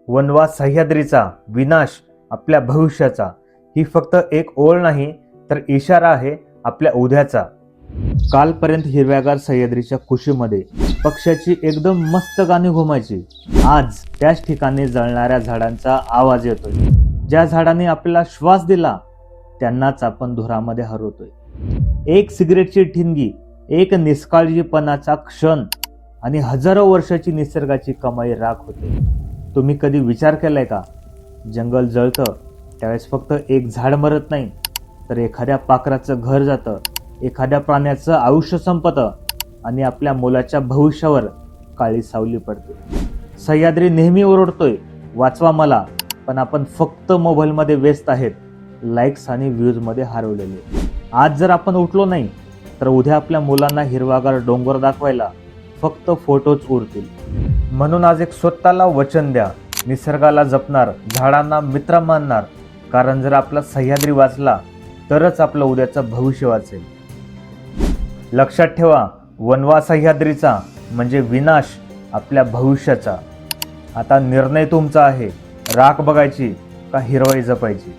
वनवास सह्याद्रीचा, विनाश आपल्या भविष्याचा, ही फक्त एक ओळ नाही तर इशारा आहे आपल्या उद्याचा. कालपर्यंत हिरव्यागार सह्याद्रीच्या कुशीमध्ये पक्ष्याची एकदम मस्त गाणी घुमायची. आज त्याच ठिकाणी जळणाऱ्या झाडांचा आवाज येतोय. ज्या झाडांनी आपल्याला श्वास दिला त्यांनाच आपण धुरामध्ये हरवतोय. एक सिगरेटची ठिणगी, एक निष्काळजीपणाचा क्षण आणि हजारो वर्षाची निसर्गाची कमाई राख होते. तुम्ही कधी विचार केलाय का? जंगल जळतं त्यावेळेस फक्त एक झाड मरत नाही, तर एखाद्या पाखराचं घर जातं, एखाद्या प्राण्याचं आयुष्य संपतं आणि आपल्या मुलाच्या भविष्यावर काळी सावली पडते. सह्याद्री नेहमी ओरडतोय, वाचवा मला, पण आपण फक्त मोबाईलमध्ये व्यस्त आहेत, लाईक्स आणि व्ह्यूजमध्ये हरवलेले. आज जर आपण उठलो नाही तर उद्या आपल्या मुलांना हिरवागार डोंगर दाखवायला फक्त फोटोच उरतील. म्हणून आज एक स्वतःला वचन द्या, निसर्गाला जपणार, झाडांना मित्र मानणार. कारण जर आपला सह्याद्री वाचला तरच आपलं उद्याचं भविष्य वाचेल. लक्षात ठेवा, वनवास सह्याद्रीचा म्हणजे विनाश आपल्या भविष्याचा. आता निर्णय तुमचा आहे, राख बघायची का हिरवाई जपायची.